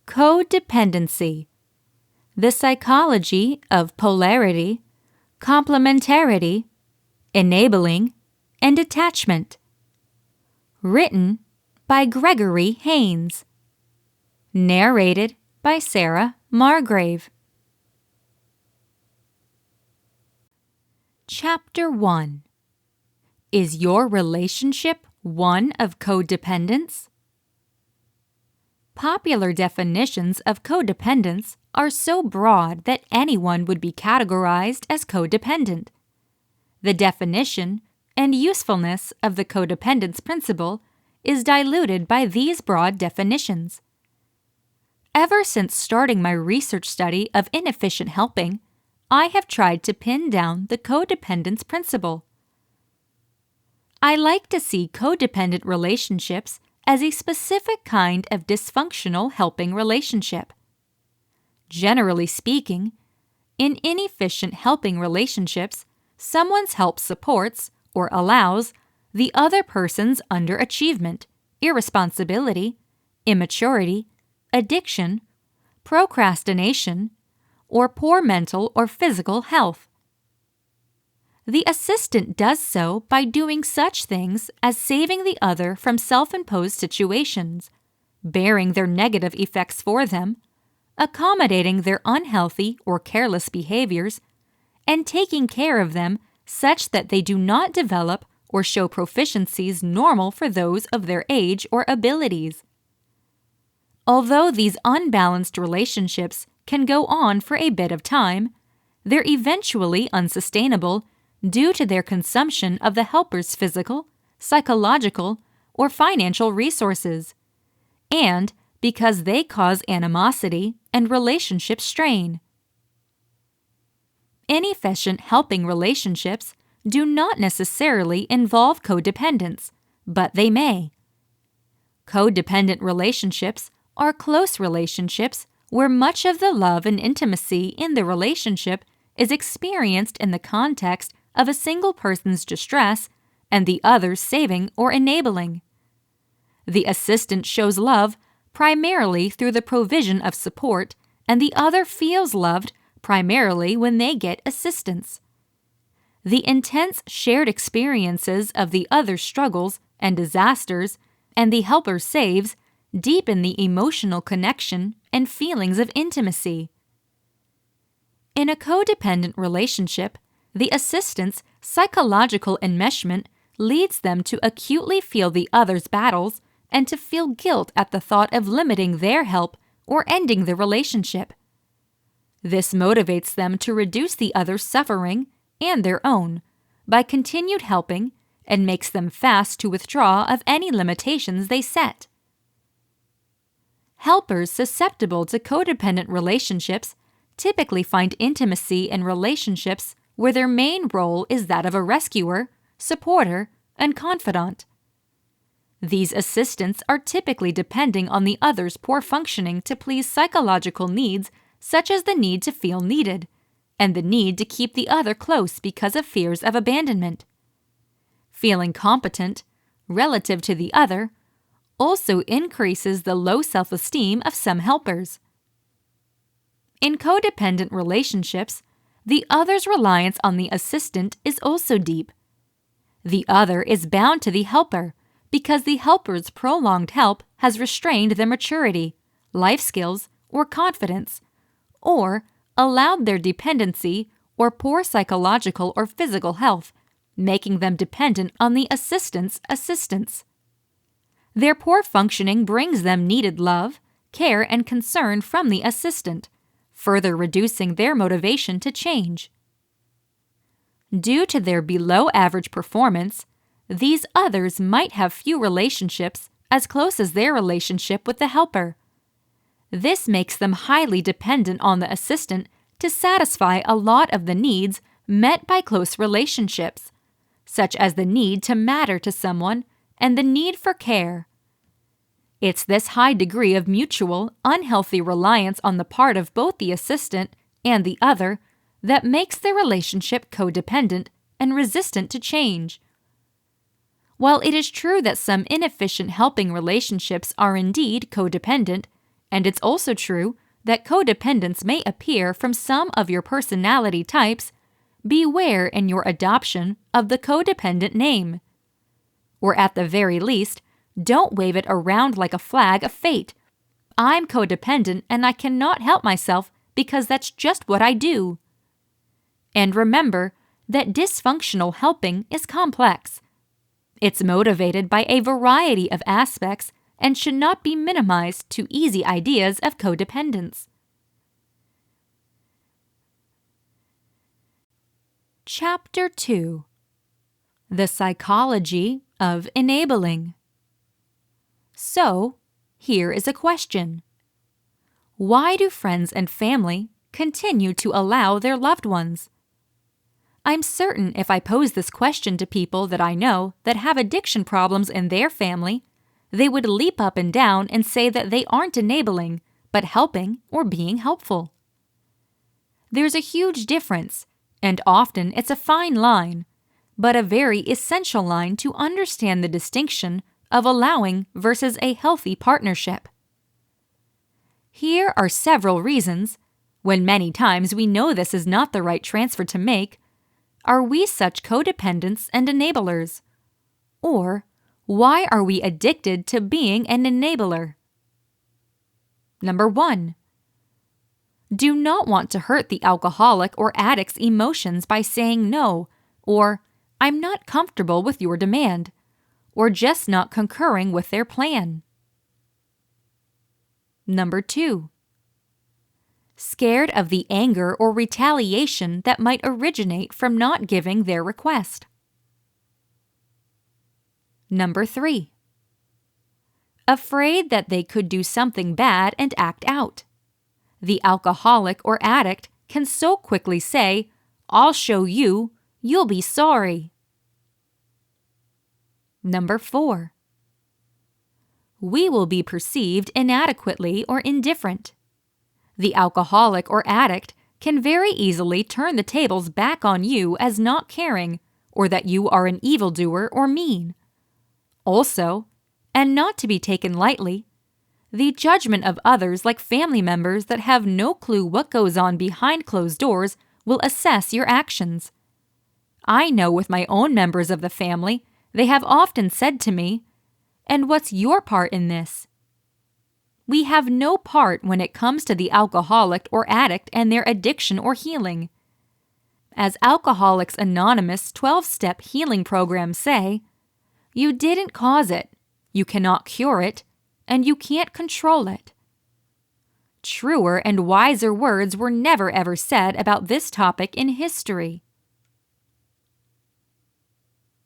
Codependency, the psychology of polarity, complementarity, enabling, and attachment. Written by Gregory Haynes. Narrated by Sarah Margrave. Chapter 1. Is your relationship one of codependence? Popular definitions of codependence are so broad that anyone would be categorized as codependent. The definition and usefulness of the codependence principle is diluted by these broad definitions. Ever since starting my research study of inefficient helping, I have tried to pin down the codependence principle. I like to see codependent relationships as a specific kind of dysfunctional helping relationship. Generally speaking, in inefficient helping relationships, someone's help supports or allows the other person's underachievement, irresponsibility, immaturity, addiction, procrastination, or poor mental or physical health. The assistant does so by doing such things as saving the other from self-imposed situations, bearing their negative effects for them, accommodating their unhealthy or careless behaviors, and taking care of them such that they do not develop or show proficiencies normal for those of their age or abilities. Although these unbalanced relationships can go on for a bit of time, they're eventually unsustainable due to their consumption of the helper's physical, psychological, or financial resources, and because they cause animosity and relationship strain. Inefficient helping relationships do not necessarily involve codependence, but they may. Codependent relationships are close relationships where much of the love and intimacy in the relationship is experienced in the context of a single person's distress and the other's saving or enabling. The assistant shows love primarily through the provision of support, and the other feels loved primarily when they get assistance. The intense shared experiences of the other's struggles and disasters and the helper saves deepen the emotional connection and feelings of intimacy. In a codependent relationship, the assistant's psychological enmeshment leads them to acutely feel the other's battles and to feel guilt at the thought of limiting their help or ending the relationship. This motivates them to reduce the other's suffering and their own by continued helping and makes them fast to withdraw of any limitations they set. Helpers susceptible to codependent relationships typically find intimacy in relationships where their main role is that of a rescuer, supporter, and confidant. These assistants are typically depending on the other's poor functioning to please psychological needs such as the need to feel needed, and the need to keep the other close because of fears of abandonment. Feeling competent, relative to the other, also increases the low self-esteem of some helpers. In codependent relationships, the other's reliance on the assistant is also deep. The other is bound to the helper because the helper's prolonged help has restrained their maturity, life skills, or confidence, or allowed their dependency or poor psychological or physical health, making them dependent on the assistant's assistance. Their poor functioning brings them needed love, care, and concern from the assistant, further reducing their motivation to change. Due to their below-average performance, these others might have few relationships as close as their relationship with the helper. This makes them highly dependent on the assistant to satisfy a lot of the needs met by close relationships, such as the need to matter to someone and the need for care. It's this high degree of mutual, unhealthy reliance on the part of both the assistant and the other that makes the relationship codependent and resistant to change. While it is true that some inefficient helping relationships are indeed codependent, and it's also true that codependence may appear from some of your personality types, beware in your adoption of the codependent name. Or at the very least, don't wave it around like a flag of fate. I'm codependent and I cannot help myself because that's just what I do. And remember that dysfunctional helping is complex. It's motivated by a variety of aspects and should not be minimized to easy ideas of codependence. Chapter 2: The Psychology of Enabling. So, here is a question. Why do friends and family continue to allow their loved ones? I'm certain if I pose this question to people that I know that have addiction problems in their family, they would leap up and down and say that they aren't enabling, but helping or being helpful. There's a huge difference, and often it's a fine line, but a very essential line to understand the distinction of allowing versus a healthy partnership. Here are several reasons, when many times we know this is not the right transfer to make. Are we such codependents and enablers? Or, why are we addicted to being an enabler? Number 1. Do not want to hurt the alcoholic or addict's emotions by saying no, or I'm not comfortable with your demand, or just not concurring with their plan. Number 2. Scared of the anger or retaliation that might originate from not giving their request. Number 3. Afraid that they could do something bad and act out. The alcoholic or addict can so quickly say, "I'll show you, you'll be sorry." Number 4. We will be perceived inadequately or indifferent. The alcoholic or addict can very easily turn the tables back on you as not caring, or that you are an evildoer or mean. Also, and not to be taken lightly, the judgment of others like family members that have no clue what goes on behind closed doors will assess your actions. I know with my own members of the family, they have often said to me, "And what's your part in this?" We have no part when it comes to the alcoholic or addict and their addiction or healing. As Alcoholics Anonymous 12-step healing programs say, you didn't cause it, you cannot cure it, and you can't control it. Truer and wiser words were never ever said about this topic in history.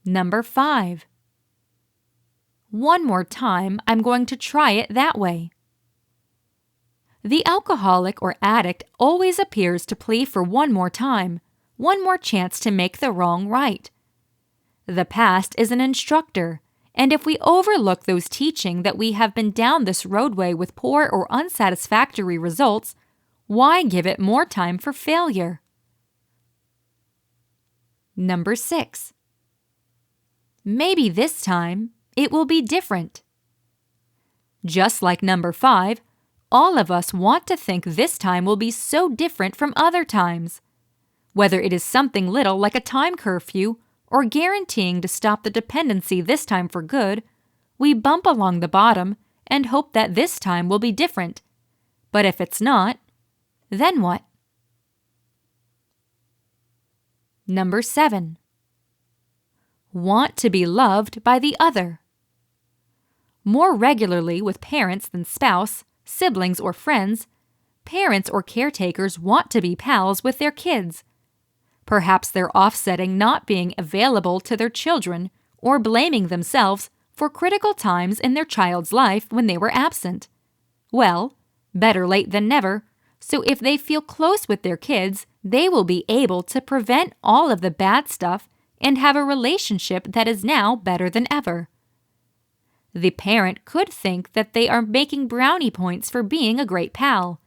Number 5. One more time, I'm going to try it that way. The alcoholic or addict always appears to plead for one more time, one more chance to make the wrong right. The past is an instructor, and if we overlook those teaching that we have been down this roadway with poor or unsatisfactory results, why give it more time for failure? Number 6. Maybe this time it will be different. Just like number 5, all of us want to think this time will be so different from other times. Whether it is something little like a time curfew or guaranteeing to stop the dependency this time for good, we bump along the bottom and hope that this time will be different. But if it's not, then what? Number 7. Want to be loved by the other. More regularly with parents than spouse, siblings, or friends, parents or caretakers want to be pals with their kids. Perhaps they're offsetting not being available to their children or blaming themselves for critical times in their child's life when they were absent. Well, better late than never, so if they feel close with their kids, they will be able to prevent all of the bad stuff and have a relationship that is now better than ever. The parent could think that they are making brownie points for being a great pal.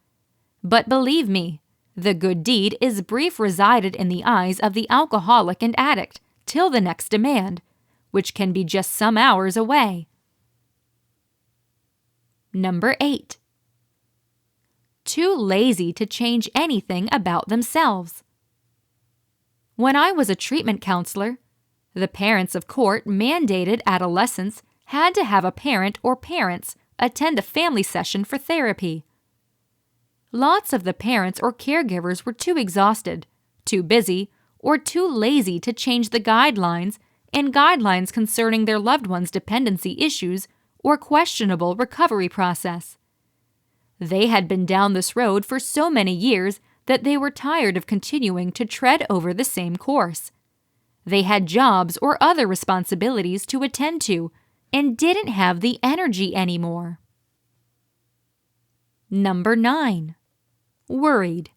But believe me, The good deed is brief resided in the eyes of the alcoholic and addict till the next demand, which can be just some hours away. Number 8. Too lazy to change anything about themselves. When I was a treatment counselor, the parents of court mandated adolescents had to have a parent or parents attend a family session for therapy. Lots of the parents or caregivers were too exhausted, too busy, or too lazy to change the guidelines concerning their loved one's dependency issues or questionable recovery process. They had been down this road for so many years that they were tired of continuing to tread over the same course. They had jobs or other responsibilities to attend to and didn't have the energy anymore. Number 9. Worried.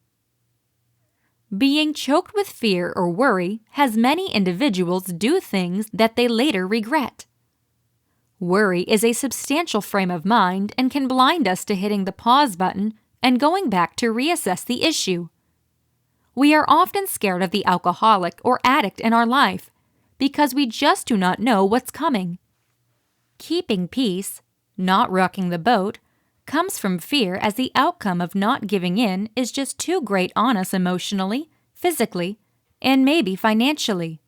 Being choked with fear or worry has many individuals do things that they later regret. Worry is a substantial frame of mind and can blind us to hitting the pause button and going back to reassess the issue. We are often scared of the alcoholic or addict in our life because we just do not know what's coming. Keeping peace, not rocking the boat, comes from fear, as the outcome of not giving in is just too great on us emotionally, physically, and maybe financially.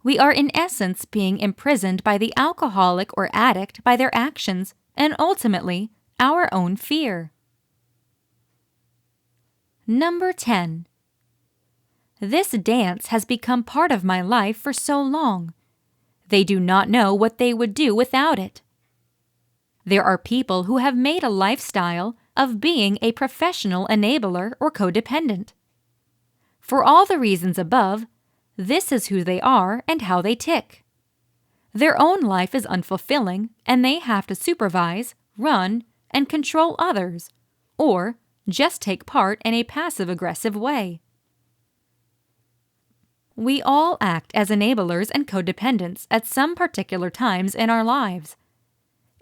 We are in essence being imprisoned by the alcoholic or addict by their actions and ultimately our own fear. Number 10. This dance has become part of my life for so long. They do not know what they would do without it. There are people who have made a lifestyle of being a professional enabler or codependent. For all the reasons above, this is who they are and how they tick. Their own life is unfulfilling, and they have to supervise, run, and control others, or just take part in a passive-aggressive way. We all act as enablers and codependents at some particular times in our lives.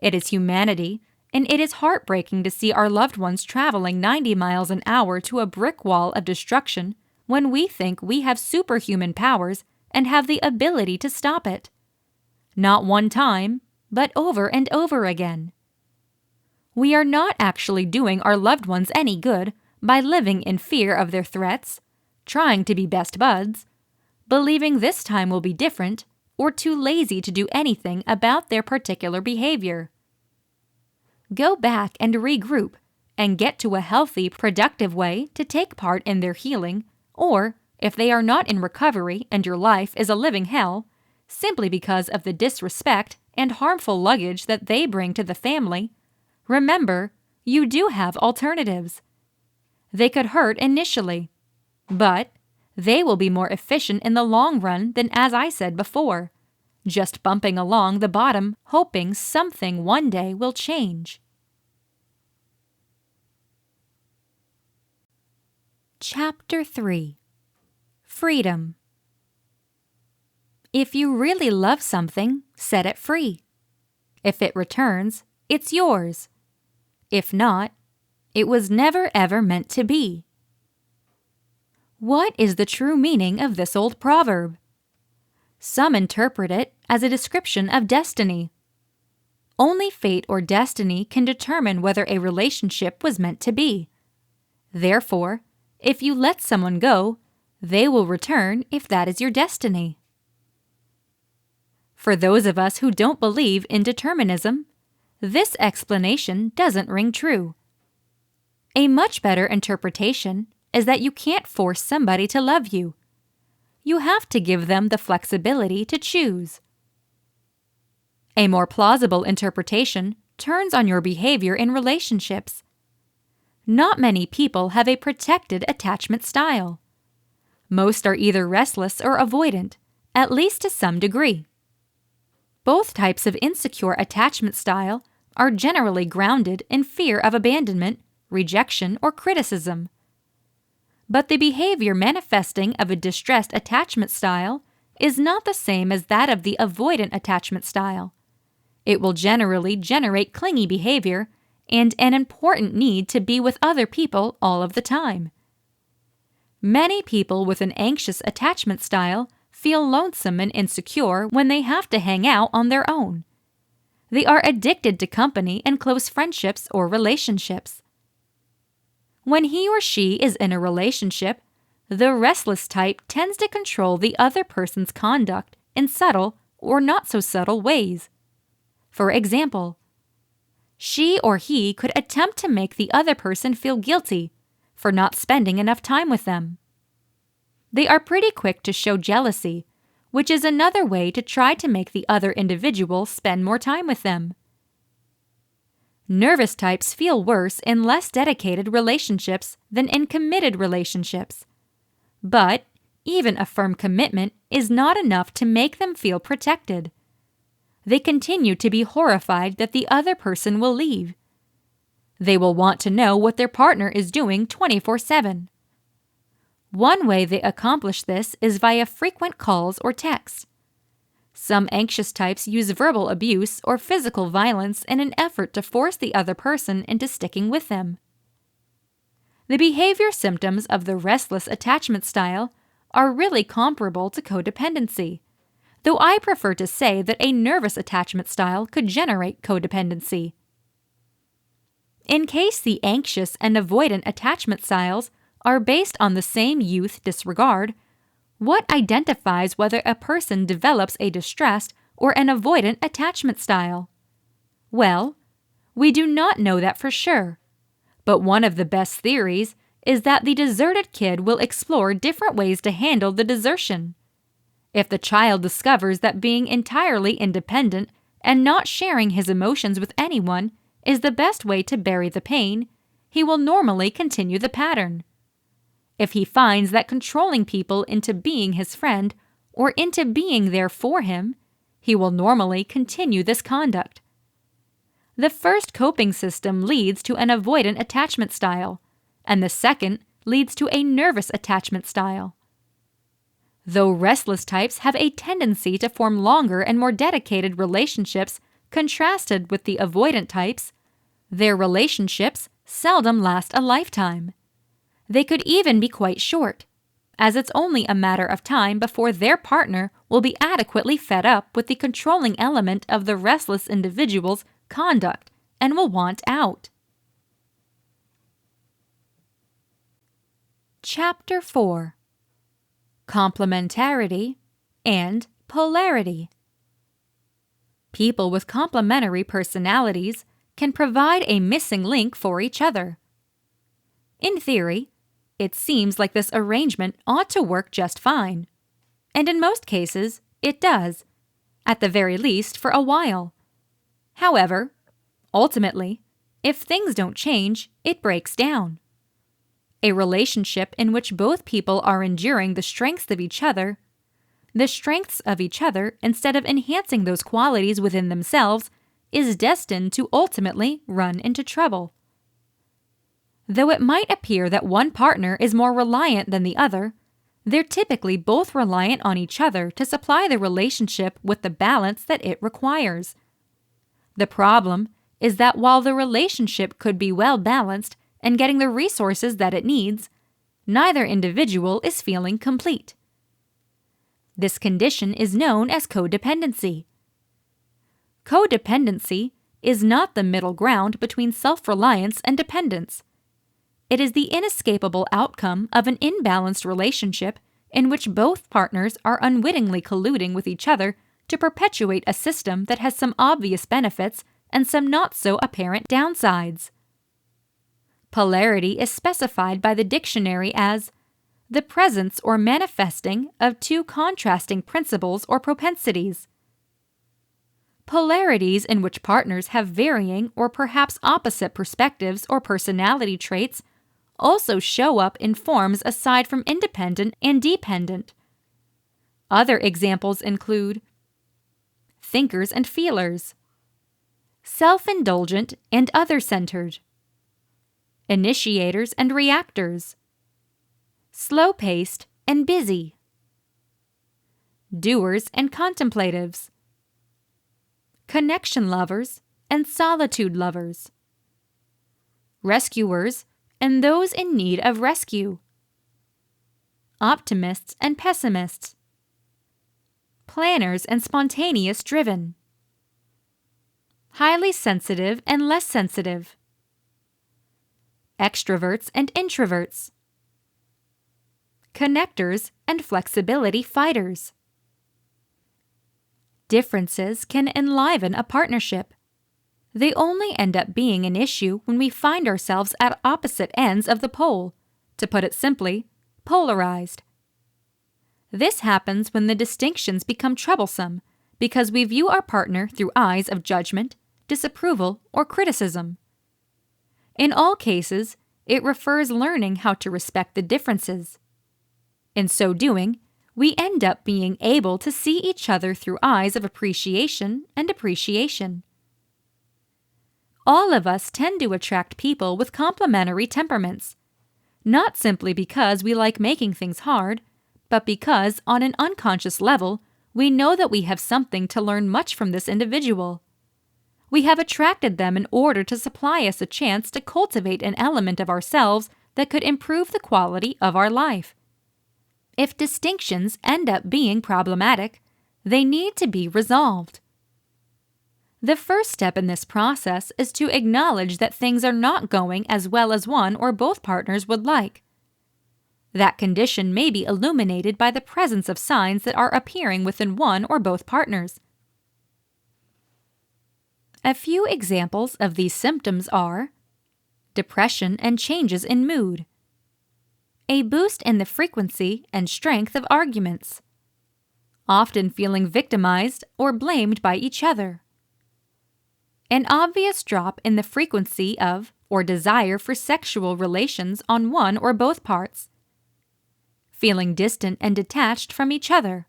It is humanity, and it is heartbreaking to see our loved ones traveling 90 miles an hour to a brick wall of destruction when we think we have superhuman powers and have the ability to stop it. Not one time, but over and over again. We are not actually doing our loved ones any good by living in fear of their threats, trying to be best buds, believing this time will be different, or too lazy to do anything about their particular behavior. Go back and regroup and get to a healthy, productive way to take part in their healing, or, if they are not in recovery and your life is a living hell, simply because of the disrespect and harmful luggage that they bring to the family, remember, you do have alternatives. They could hurt initially, but they will be more efficient in the long run than, as I said before, just bumping along the bottom, hoping something one day will change. Chapter 3. Freedom. If you really love something, set it free. If it returns, it's yours. If not, it was never ever meant to be. What is the true meaning of this old proverb? Some interpret it as a description of destiny. Only fate or destiny can determine whether a relationship was meant to be. Therefore, if you let someone go, they will return if that is your destiny. For those of us who don't believe in determinism, this explanation doesn't ring true. A much better interpretation is that you can't force somebody to love you. You have to give them the flexibility to choose. A more plausible interpretation turns on your behavior in relationships. Not many people have a protected attachment style. Most are either restless or avoidant, at least to some degree. Both types of insecure attachment style are generally grounded in fear of abandonment, rejection, or criticism. But the behavior manifesting of a distressed attachment style is not the same as that of the avoidant attachment style. It will generally generate clingy behavior and an important need to be with other people all of the time. Many people with an anxious attachment style feel lonesome and insecure when they have to hang out on their own. They are addicted to company and close friendships or relationships. When he or she is in a relationship, the restless type tends to control the other person's conduct in subtle or not so subtle ways. For example, she or he could attempt to make the other person feel guilty for not spending enough time with them. They are pretty quick to show jealousy, which is another way to try to make the other individual spend more time with them. Nervous types feel worse in less dedicated relationships than in committed relationships. But even a firm commitment is not enough to make them feel protected. They continue to be horrified that the other person will leave. They will want to know what their partner is doing 24/7. One way they accomplish this is via frequent calls or texts. Some anxious types use verbal abuse or physical violence in an effort to force the other person into sticking with them. The behavior symptoms of the restless attachment style are really comparable to codependency, though I prefer to say that a nervous attachment style could generate codependency. In case the anxious and avoidant attachment styles are based on the same youth disregard, what identifies whether a person develops a distressed or an avoidant attachment style? Well, we do not know that for sure, but one of the best theories is that the deserted kid will explore different ways to handle the desertion. If the child discovers that being entirely independent and not sharing his emotions with anyone is the best way to bury the pain, he will normally continue the pattern. If he finds that controlling people into being his friend or into being there for him, he will normally continue this conduct. The first coping system leads to an avoidant attachment style, and the second leads to a nervous attachment style. Though restless types have a tendency to form longer and more dedicated relationships contrasted with the avoidant types, their relationships seldom last a lifetime. They could even be quite short, as it's only a matter of time before their partner will be adequately fed up with the controlling element of the restless individual's conduct and will want out. Chapter 4: Complementarity and Polarity. People with complementary personalities can provide a missing link for each other. In theory, it seems like this arrangement ought to work just fine. And in most cases, it does, at the very least for a while. However, ultimately, if things don't change, it breaks down. A relationship in which both people are enduring the strengths of each other instead of enhancing those qualities within themselves, is destined to ultimately run into trouble. Though it might appear that one partner is more reliant than the other, they're typically both reliant on each other to supply the relationship with the balance that it requires. The problem is that while the relationship could be well balanced and getting the resources that it needs, neither individual is feeling complete. This condition is known as codependency. Codependency is not the middle ground between self-reliance and dependence. It is the inescapable outcome of an imbalanced relationship in which both partners are unwittingly colluding with each other to perpetuate a system that has some obvious benefits and some not so apparent downsides. Polarity is specified by the dictionary as the presence or manifesting of two contrasting principles or propensities. Polarities in which partners have varying or perhaps opposite perspectives or personality traits also show up in forms aside from independent and dependent. Other examples include thinkers and feelers, self-indulgent and other-centered, initiators and reactors, slow-paced and busy, doers and contemplatives, connection lovers and solitude lovers, rescuers and those in need of rescue, optimists and pessimists, planners and spontaneous driven, highly sensitive and less sensitive, extroverts and introverts, connectors and flexibility fighters. Differences can enliven a partnership. They only end up being an issue when we find ourselves at opposite ends of the pole, to put it simply, polarized. This happens when the distinctions become troublesome because we view our partner through eyes of judgment, disapproval, or criticism. In all cases, it refers learning how to respect the differences. In so doing, we end up being able to see each other through eyes of appreciation and appreciation. All of us tend to attract people with complementary temperaments, not simply because we like making things hard, but because, on an unconscious level, we know that we have something to learn much from this individual. We have attracted them in order to supply us a chance to cultivate an element of ourselves that could improve the quality of our life. If distinctions end up being problematic, they need to be resolved. The first step in this process is to acknowledge that things are not going as well as one or both partners would like. That condition may be illuminated by the presence of signs that are appearing within one or both partners. A few examples of these symptoms are depression and changes in mood, a boost in the frequency and strength of arguments, often feeling victimized or blamed by each other, an obvious drop in the frequency of or desire for sexual relations on one or both parts, feeling distant and detached from each other.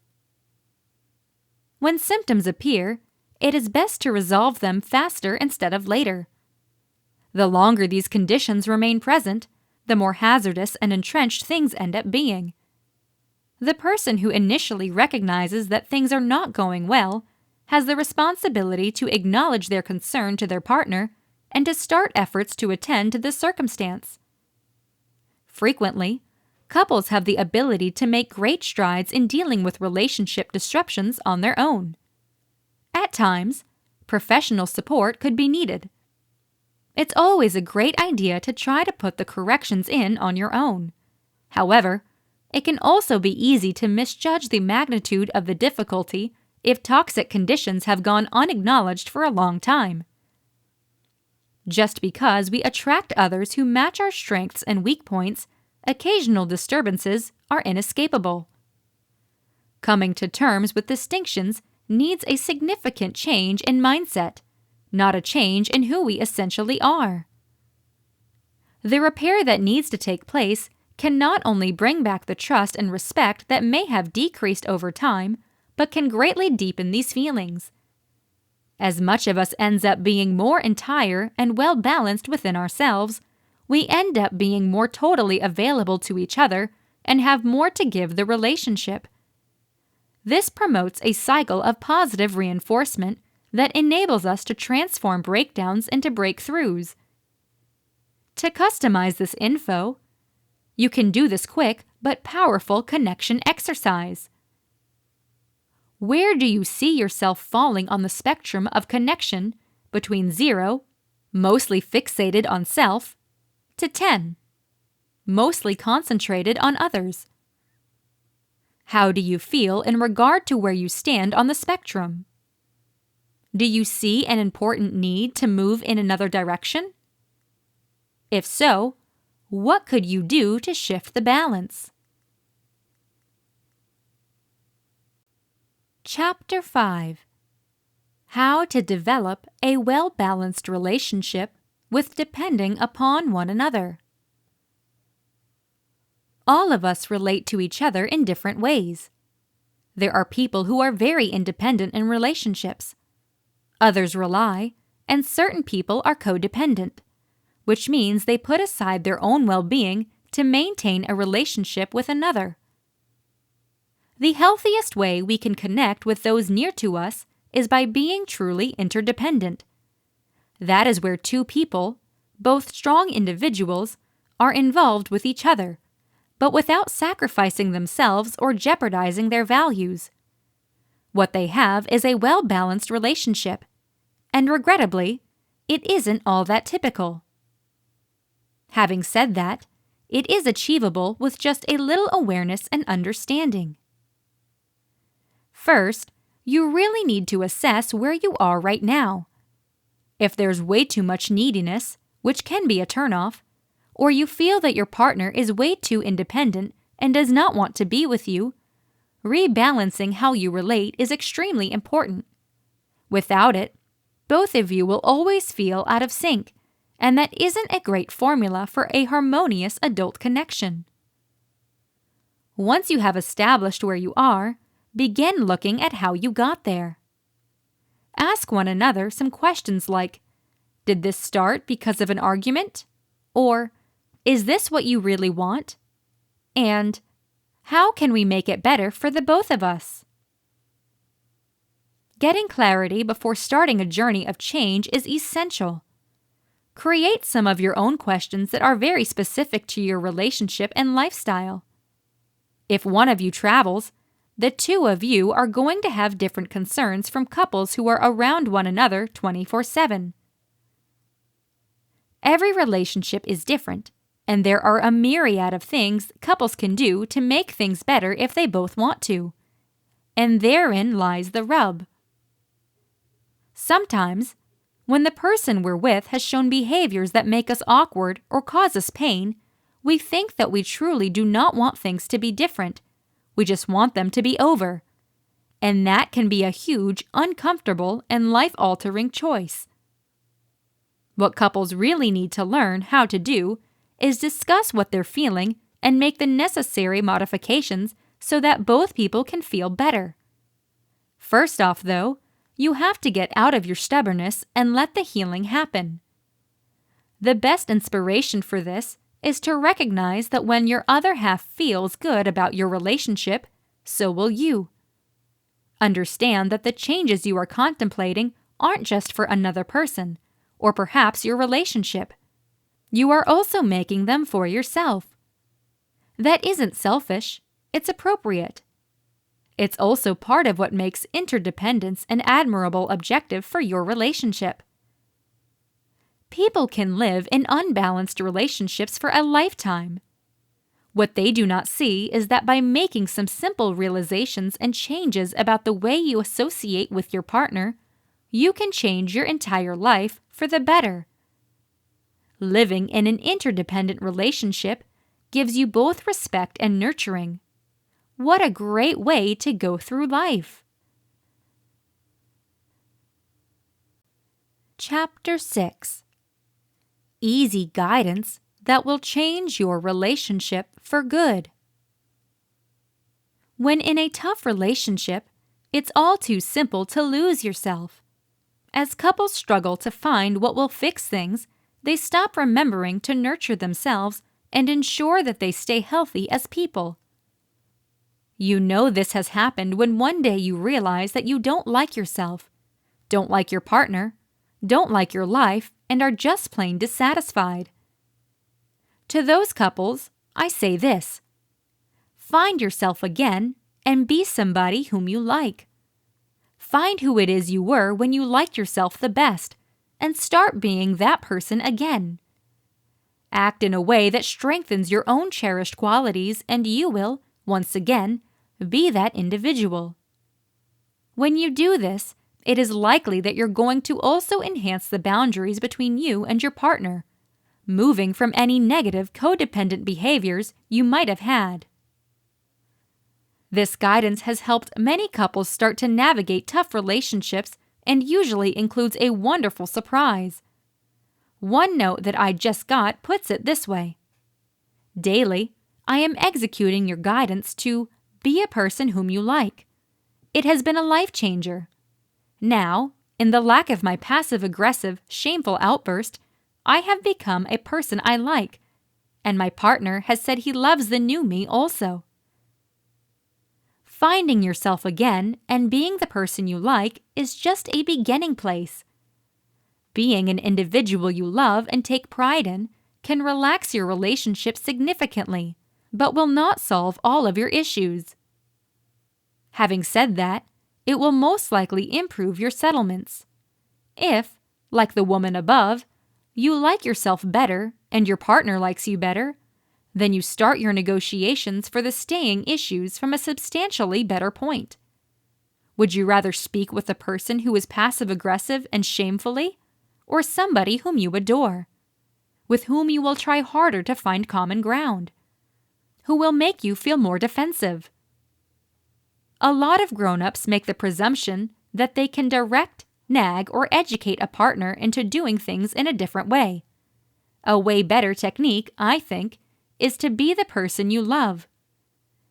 When symptoms appear, it is best to resolve them faster instead of later. The longer these conditions remain present, the more hazardous and entrenched things end up being. The person who initially recognizes that things are not going well has the responsibility to acknowledge their concern to their partner and to start efforts to attend to the circumstance. Frequently, couples have the ability to make great strides in dealing with relationship disruptions on their own. At times, professional support could be needed. It's always a great idea to try to put the corrections in on your own. However, it can also be easy to misjudge the magnitude of the difficulty if toxic conditions have gone unacknowledged for a long time. Just because we attract others who match our strengths and weak points, occasional disturbances are inescapable. Coming to terms with distinctions needs a significant change in mindset, not a change in who we essentially are. The repair that needs to take place can not only bring back the trust and respect that may have decreased over time, but can greatly deepen these feelings. As much of us ends up being more entire and well-balanced within ourselves, we end up being more totally available to each other and have more to give the relationship. This promotes a cycle of positive reinforcement that enables us to transform breakdowns into breakthroughs. To customize this info, you can do this quick but powerful connection exercise. Where do you see yourself falling on the spectrum of connection between 0, mostly fixated on self, to 10, mostly concentrated on others? How do you feel in regard to where you stand on the spectrum? Do you see an important need to move in another direction? If so, what could you do to shift the balance? Chapter 5: How to develop a well-balanced relationship with depending upon one another. All of us relate to each other in different ways. There are people who are very independent in relationships. Others rely, and certain people are codependent, which means they put aside their own well-being to maintain a relationship with another. The healthiest way we can connect with those near to us is by being truly interdependent. That is where two people, both strong individuals, are involved with each other, but without sacrificing themselves or jeopardizing their values. What they have is a well-balanced relationship, and regrettably, it isn't all that typical. Having said that, it is achievable with just a little awareness and understanding. First, you really need to assess where you are right now. If there's way too much neediness, which can be a turnoff, or you feel that your partner is way too independent and does not want to be with you, rebalancing how you relate is extremely important. Without it, both of you will always feel out of sync, and that isn't a great formula for a harmonious adult connection. Once you have established where you are, begin looking at how you got there. Ask one another some questions like, did this start because of an argument? Or, is this what you really want? And, how can we make it better for the both of us? Getting clarity before starting a journey of change is essential. Create some of your own questions that are very specific to your relationship and lifestyle. If one of you travels, the two of you are going to have different concerns from couples who are around one another 24/7. Every relationship is different, and there are a myriad of things couples can do to make things better if they both want to. And therein lies the rub. Sometimes, when the person we're with has shown behaviors that make us awkward or cause us pain, we think that we truly do not want things to be different. We just want them to be over. And that can be a huge, uncomfortable, and life-altering choice. What couples really need to learn how to do is discuss what they're feeling and make the necessary modifications so that both people can feel better. First off, though, you have to get out of your stubbornness and let the healing happen. The best inspiration for this is to recognize that when your other half feels good about your relationship, so will you. Understand that the changes you are contemplating aren't just for another person, or perhaps your relationship. You are also making them for yourself. That isn't selfish, it's appropriate. It's also part of what makes interdependence an admirable objective for your relationship. People can live in unbalanced relationships for a lifetime. What they do not see is that by making some simple realizations and changes about the way you associate with your partner, you can change your entire life for the better. Living in an interdependent relationship gives you both respect and nurturing. What a great way to go through life! Chapter 6. Easy guidance that will change your relationship for good. When in a tough relationship, it's all too simple to lose yourself. As couples struggle to find what will fix things, they stop remembering to nurture themselves and ensure that they stay healthy as people. You know this has happened when one day you realize that you don't like yourself, don't like your partner, don't like your life, and are just plain dissatisfied. To those couples, I say this: find yourself again and be somebody whom you like. Find who it is you were when you liked yourself the best, and start being that person again. Act in a way that strengthens your own cherished qualities, and you will, once again, be that individual. When you do this, it is likely that you're going to also enhance the boundaries between you and your partner, moving from any negative codependent behaviors you might have had. This guidance has helped many couples start to navigate tough relationships and usually includes a wonderful surprise. One note that I just got puts it this way: daily, I am executing your guidance to be a person whom you like. It has been a life changer. Now, in the lack of my passive-aggressive, shameful outburst, I have become a person I like, and my partner has said he loves the new me also. Finding yourself again and being the person you like is just a beginning place. Being an individual you love and take pride in can relax your relationship significantly, but will not solve all of your issues. Having said that, it will most likely improve your settlements. If, like the woman above, you like yourself better and your partner likes you better, then you start your negotiations for the staying issues from a substantially better point. Would you rather speak with a person who is passive-aggressive and shamefully, or somebody whom you adore, with whom you will try harder to find common ground, who will make you feel more defensive? A lot of grown-ups make the presumption that they can direct, nag, or educate a partner into doing things in a different way. A way better technique, I think, is to be the person you love.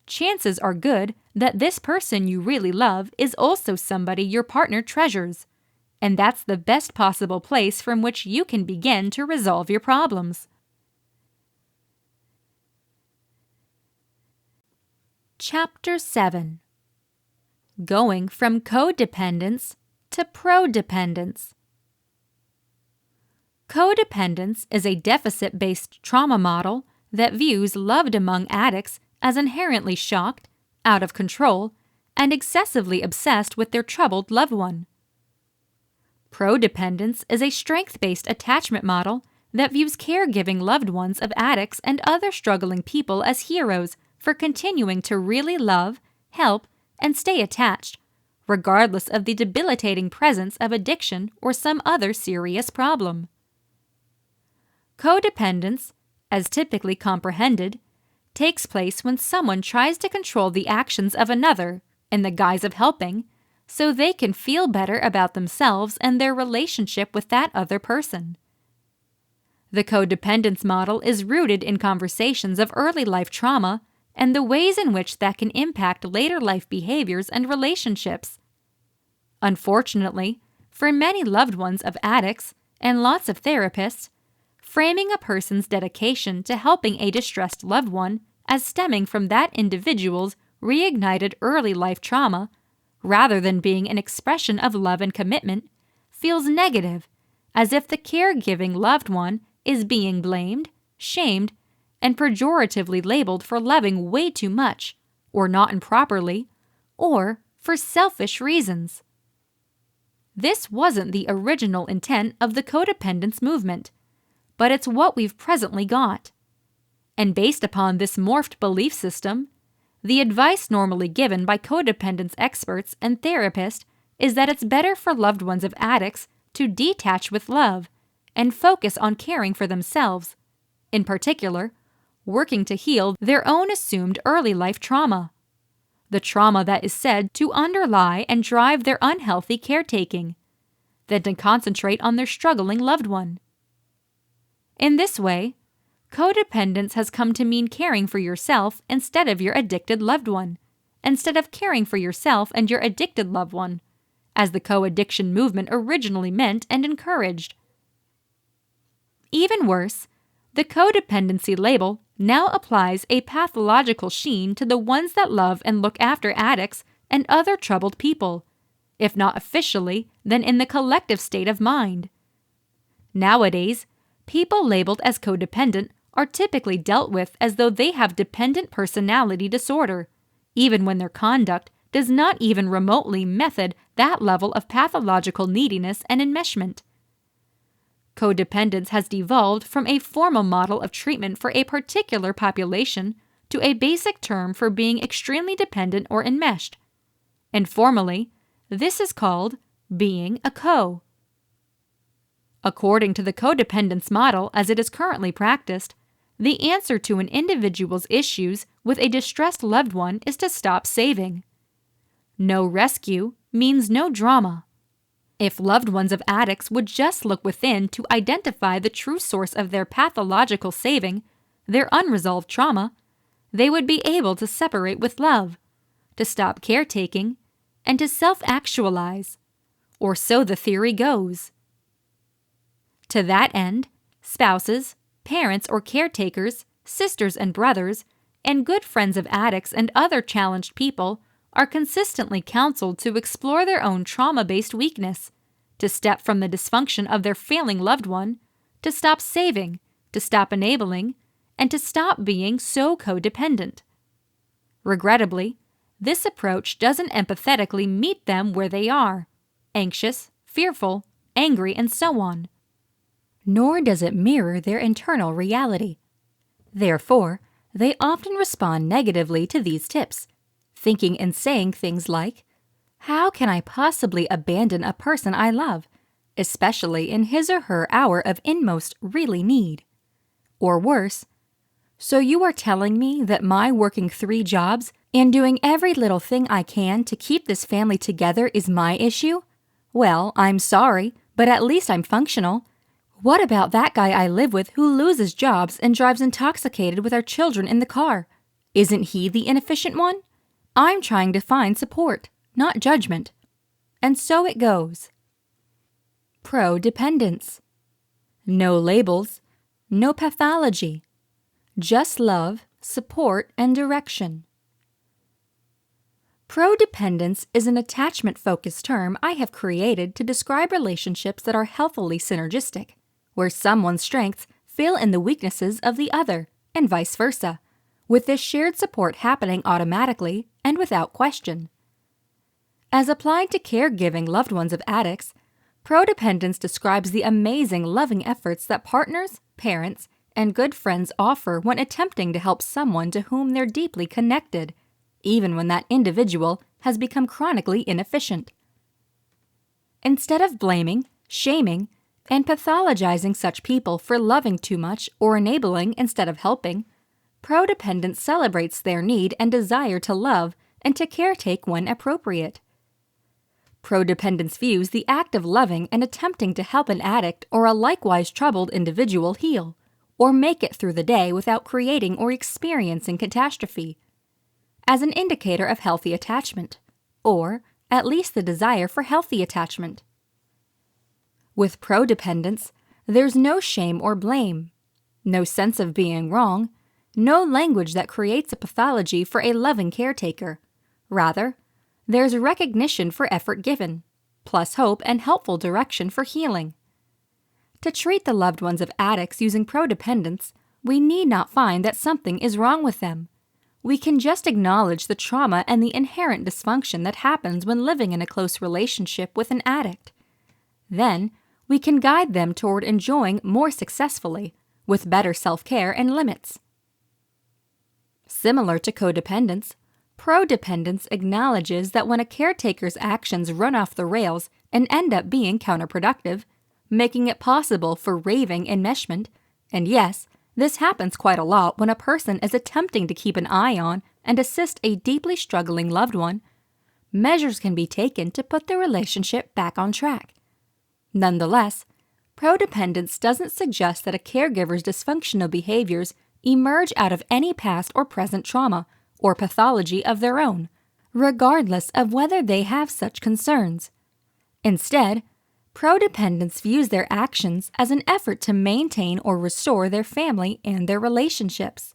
Chances are good that this person you really love is also somebody your partner treasures, and that's the best possible place from which you can begin to resolve your problems. Chapter 7. Going from codependence to prodependence. Codependence is a deficit-based trauma model that views loved among addicts as inherently shocked, out of control, and excessively obsessed with their troubled loved one. Prodependence is a strength-based attachment model that views caregiving loved ones of addicts and other struggling people as heroes for continuing to really love, help, and stay attached, regardless of the debilitating presence of addiction or some other serious problem. Codependence, as typically comprehended, takes place when someone tries to control the actions of another in the guise of helping so they can feel better about themselves and their relationship with that other person. The codependence model is rooted in conversations of early life trauma and the ways in which that can impact later life behaviors and relationships. Unfortunately, for many loved ones of addicts and lots of therapists, framing a person's dedication to helping a distressed loved one as stemming from that individual's reignited early life trauma, rather than being an expression of love and commitment, feels negative, as if the caregiving loved one is being blamed, shamed, and pejoratively labeled for loving way too much, or not improperly, or for selfish reasons. This wasn't the original intent of the codependence movement, but it's what we've presently got. And based upon this morphed belief system, the advice normally given by codependence experts and therapists is that it's better for loved ones of addicts to detach with love and focus on caring for themselves, in particular, working to heal their own assumed early life trauma, the trauma that is said to underlie and drive their unhealthy caretaking, than to concentrate on their struggling loved one. In this way, codependence has come to mean caring for yourself instead of your addicted loved one, instead of caring for yourself and your addicted loved one, as the co-addiction movement originally meant and encouraged. Even worse, the codependency label now applies a pathological sheen to the ones that love and look after addicts and other troubled people, if not officially, then in the collective state of mind. Nowadays, people labeled as codependent are typically dealt with as though they have dependent personality disorder, even when their conduct does not even remotely method that level of pathological neediness and enmeshment. Codependence has devolved from a formal model of treatment for a particular population to a basic term for being extremely dependent or enmeshed. Informally, this is called being a co. According to the codependence model as it is currently practiced, the answer to an individual's issues with a distressed loved one is to stop saving. No rescue means no drama. If loved ones of addicts would just look within to identify the true source of their pathological saving, their unresolved trauma, they would be able to separate with love, to stop caretaking, and to self-actualize, or so the theory goes. To that end, spouses, parents or caretakers, sisters and brothers, and good friends of addicts and other challenged people are consistently counseled to explore their own trauma-based weakness, to step from the dysfunction of their failing loved one, to stop saving, to stop enabling, and to stop being so codependent. Regrettably, this approach doesn't empathetically meet them where they are, anxious, fearful, angry, and so on. Nor does it mirror their internal reality. Therefore, they often respond negatively to these tips, thinking and saying things like, "How can I possibly abandon a person I love, especially in his or her hour of inmost really need?" Or worse, "So you are telling me that my working 3 jobs and doing every little thing I can to keep this family together is my issue? Well, I'm sorry, but at least I'm functional. What about that guy I live with who loses jobs and drives intoxicated with our children in the car? Isn't he the inefficient one? I'm trying to find support, not judgment." And so it goes. Pro-dependence. No labels, no pathology. Just love, support, and direction. Pro-dependence is an attachment-focused term I have created to describe relationships that are healthily synergistic, where someone's strengths fill in the weaknesses of the other, and vice versa, with this shared support happening automatically and without question. As applied to caregiving loved ones of addicts, pro-dependence describes the amazing loving efforts that partners, parents, and good friends offer when attempting to help someone to whom they're deeply connected, even when that individual has become chronically inefficient. Instead of blaming, shaming, and pathologizing such people for loving too much or enabling instead of helping, pro-dependence celebrates their need and desire to love and to caretake when appropriate. Pro-dependence views the act of loving and attempting to help an addict or a likewise troubled individual heal, or make it through the day without creating or experiencing catastrophe, as an indicator of healthy attachment, or at least the desire for healthy attachment. With pro-dependence, there's no shame or blame, no sense of being wrong, no language that creates a pathology for a loving caretaker. Rather, there's recognition for effort given, plus hope and helpful direction for healing. To treat the loved ones of addicts using pro-dependence, we need not find that something is wrong with them. We can just acknowledge the trauma and the inherent dysfunction that happens when living in a close relationship with an addict. Then, we can guide them toward enjoying more successfully, with better self-care and limits. Similar to codependence, pro-dependence acknowledges that when a caretaker's actions run off the rails and end up being counterproductive, making it possible for raving enmeshment, and yes, this happens quite a lot when a person is attempting to keep an eye on and assist a deeply struggling loved one, measures can be taken to put the relationship back on track. Nonetheless, pro-dependence doesn't suggest that a caregiver's dysfunctional behaviors emerge out of any past or present trauma or pathology of their own, regardless of whether they have such concerns. Instead, pro-dependence views their actions as an effort to maintain or restore their family and their relationships.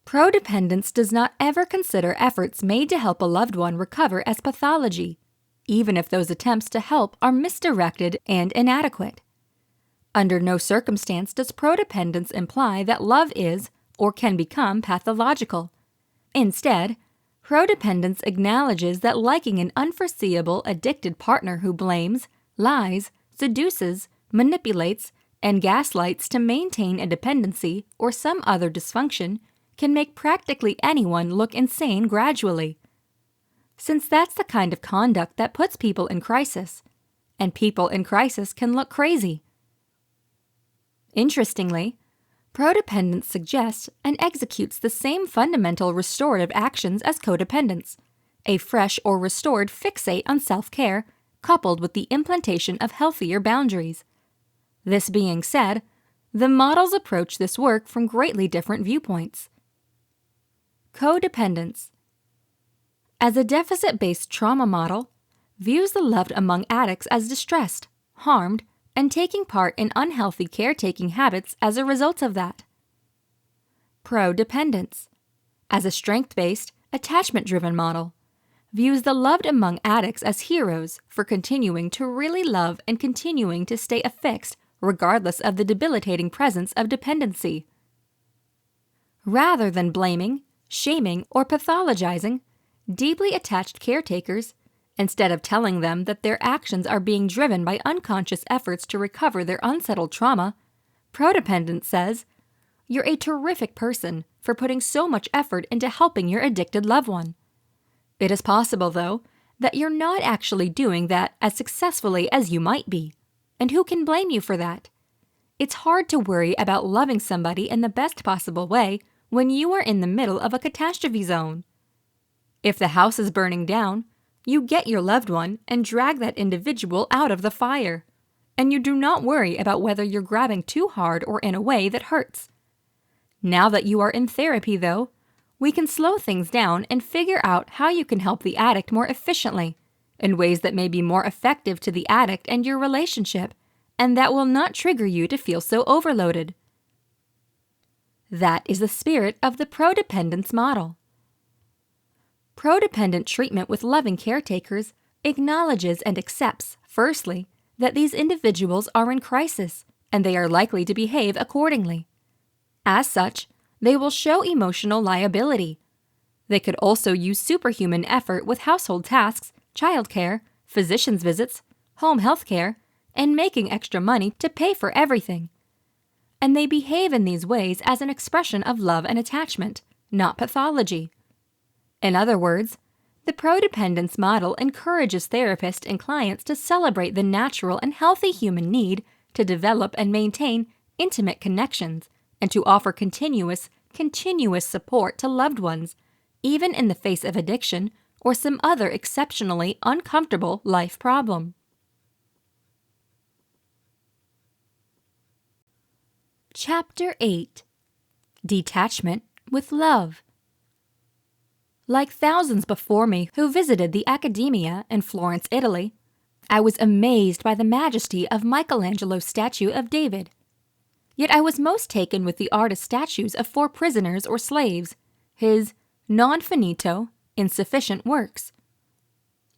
Pro-dependence does not ever consider efforts made to help a loved one recover as pathology, even if those attempts to help are misdirected and inadequate. Under no circumstance does pro-dependence imply that love is or can become pathological. Instead, pro-dependence acknowledges that liking an unforeseeable, addicted partner who blames, lies, seduces, manipulates, and gaslights to maintain a dependency or some other dysfunction can make practically anyone look insane gradually. Since that's the kind of conduct that puts people in crisis, and people in crisis can look crazy. Interestingly, pro-dependence suggests and executes the same fundamental restorative actions as codependence, a fresh or restored fixate on self-care coupled with the implantation of healthier boundaries. This being said, the models approach this work from greatly different viewpoints. Codependence. As a deficit-based trauma model, views the loved among addicts as distressed, harmed, and taking part in unhealthy caretaking habits as a result of that. Pro-dependence. As a strength-based, attachment-driven model, views the loved among addicts as heroes for continuing to really love and continuing to stay affixed regardless of the debilitating presence of dependency. Rather than blaming, shaming, or pathologizing deeply attached caretakers, instead of telling them that their actions are being driven by unconscious efforts to recover their unsettled trauma, Codependent says, "You're a terrific person for putting so much effort into helping your addicted loved one. It is possible, though, that you're not actually doing that as successfully as you might be. And who can blame you for that? It's hard to worry about loving somebody in the best possible way when you are in the middle of a catastrophe zone. If the house is burning down, you get your loved one and drag that individual out of the fire. And you do not worry about whether you're grabbing too hard or in a way that hurts. Now that you are in therapy, though, we can slow things down and figure out how you can help the addict more efficiently, in ways that may be more effective to the addict and your relationship, and that will not trigger you to feel so overloaded." That is the spirit of the Codependence model. Codependent treatment with loving caretakers acknowledges and accepts, firstly, that these individuals are in crisis and they are likely to behave accordingly. As such, they will show emotional liability. They could also use superhuman effort with household tasks, childcare, physician's visits, home health care, and making extra money to pay for everything. And they behave in these ways as an expression of love and attachment, not pathology. In other words, the Codependence model encourages therapists and clients to celebrate the natural and healthy human need to develop and maintain intimate connections and to offer continuous support to loved ones, even in the face of addiction or some other exceptionally uncomfortable life problem. Chapter 8. Detachment with Love. Like thousands before me who visited the Accademia in Florence, Italy, I was amazed by the majesty of Michelangelo's statue of David. Yet I was most taken with the artist's statues of 4 prisoners or slaves, his non finito, insufficient works.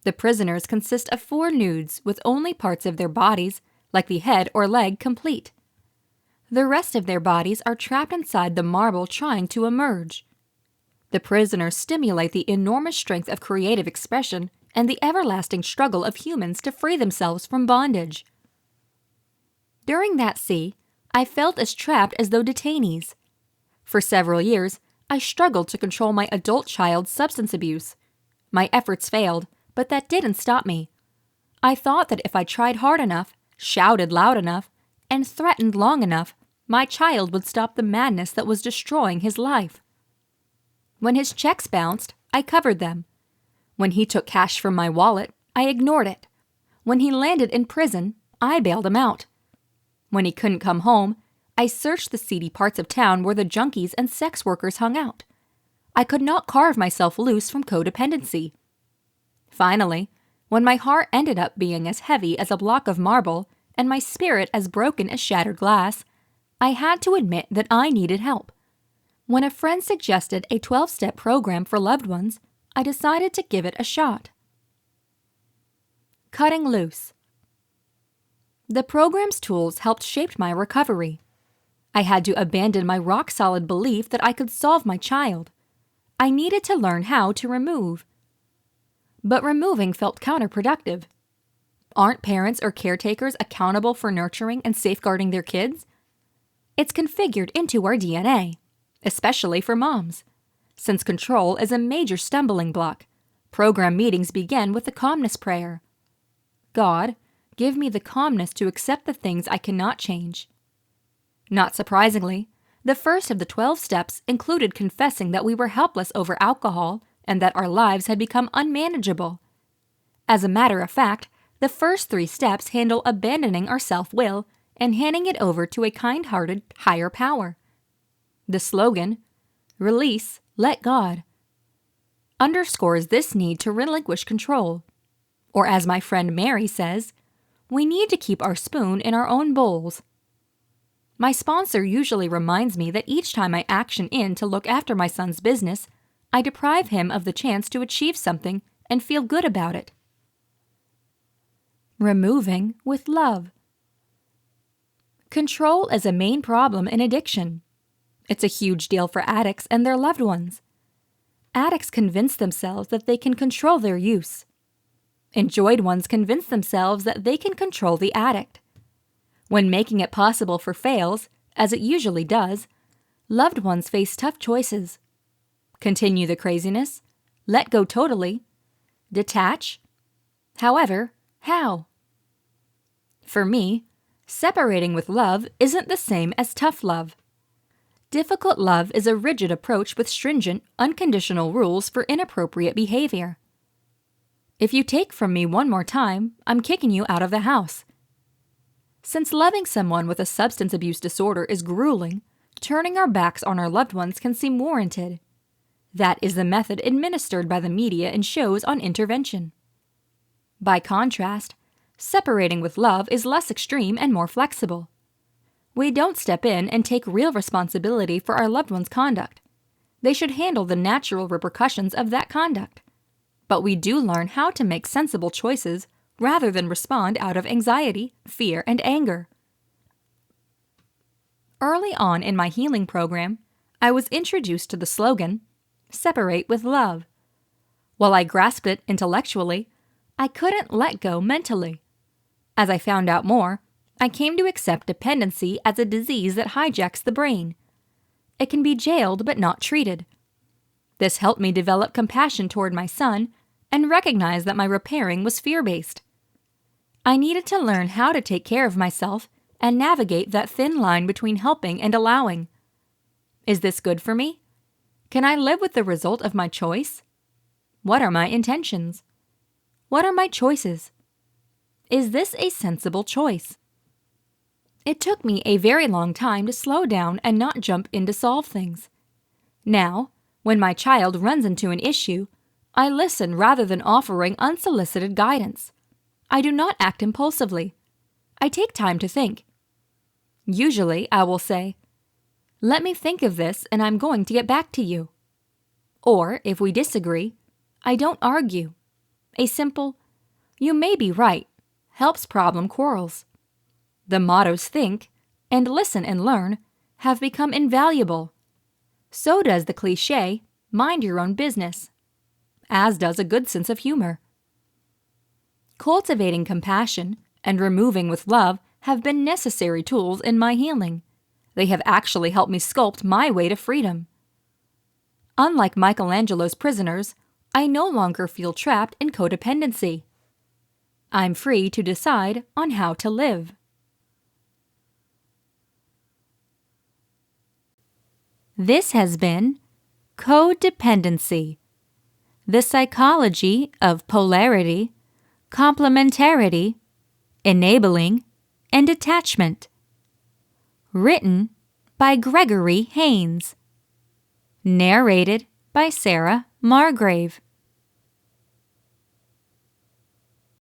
The prisoners consist of 4 nudes with only parts of their bodies, like the head or leg, complete. The rest of their bodies are trapped inside the marble trying to emerge. The prisoners stimulate the enormous strength of creative expression and the everlasting struggle of humans to free themselves from bondage. During that sea, I felt as trapped as though detainees. For several years, I struggled to control my adult child's substance abuse. My efforts failed, but that didn't stop me. I thought that if I tried hard enough, shouted loud enough, and threatened long enough, my child would stop the madness that was destroying his life. When his checks bounced, I covered them. When he took cash from my wallet, I ignored it. When he landed in prison, I bailed him out. When he couldn't come home, I searched the seedy parts of town where the junkies and sex workers hung out. I could not carve myself loose from codependency. Finally, when my heart ended up being as heavy as a block of marble and my spirit as broken as shattered glass, I had to admit that I needed help. When a friend suggested a 12-step program for loved ones, I decided to give it a shot. Cutting loose. The program's tools helped shape my recovery. I had to abandon my rock-solid belief that I could solve my child. I needed to learn how to remove. But removing felt counterproductive. Aren't parents or caretakers accountable for nurturing and safeguarding their kids? It's configured into our DNA, especially for moms. Since control is a major stumbling block, program meetings begin with the calmness prayer. God, give me the calmness to accept the things I cannot change. Not surprisingly, the first of the 12 steps included confessing that we were helpless over alcohol and that our lives had become unmanageable. As a matter of fact, the first 3 steps handle abandoning our self-will and handing it over to a kind-hearted higher power. The slogan, "Release, let God," underscores this need to relinquish control. Or as my friend Mary says, we need to keep our spoon in our own bowls. My sponsor usually reminds me that each time I action in to look after my son's business, I deprive him of the chance to achieve something and feel good about it. Removing with love. Control is a main problem in addiction. It's a huge deal for addicts and their loved ones. Addicts convince themselves that they can control their use. Enjoyed ones convince themselves that they can control the addict. When making it possible for fails, as it usually does, loved ones face tough choices. Continue the craziness, let go totally, detach. However, how? For me, separating with love isn't the same as tough love. Difficult love is a rigid approach with stringent, unconditional rules for inappropriate behavior. If you take from me one more time, I'm kicking you out of the house. Since loving someone with a substance abuse disorder is grueling, turning our backs on our loved ones can seem warranted. That is the method administered by the media and shows on intervention. By contrast, separating with love is less extreme and more flexible. We don't step in and take real responsibility for our loved one's conduct. They should handle the natural repercussions of that conduct. But we do learn how to make sensible choices rather than respond out of anxiety, fear, and anger. Early on in my healing program, I was introduced to the slogan, "Separate with love." While I grasped it intellectually, I couldn't let go mentally. As I found out more, I came to accept dependency as a disease that hijacks the brain. It can be jailed but not treated. This helped me develop compassion toward my son and recognize that my repairing was fear-based. I needed to learn how to take care of myself and navigate that thin line between helping and allowing. Is this good for me? Can I live with the result of my choice? What are my intentions? What are my choices? Is this a sensible choice? It took me a very long time to slow down and not jump in to solve things. Now, when my child runs into an issue, I listen rather than offering unsolicited guidance. I do not act impulsively. I take time to think. Usually, I will say, "Let me think of this and I'm going to get back to you." Or, if we disagree, I don't argue. A simple, "You may be right," helps problem quarrels. The mottos "think" and "listen and learn" have become invaluable. So does the cliché, "mind your own business," as does a good sense of humor. Cultivating compassion and removing with love have been necessary tools in my healing. They have actually helped me sculpt my way to freedom. Unlike Michelangelo's prisoners, I no longer feel trapped in codependency. I'm free to decide on how to live. This has been Codependency, the psychology of polarity, complementarity, enabling, and attachment. Written by Gregory Haynes. Narrated by Sarah Margrave.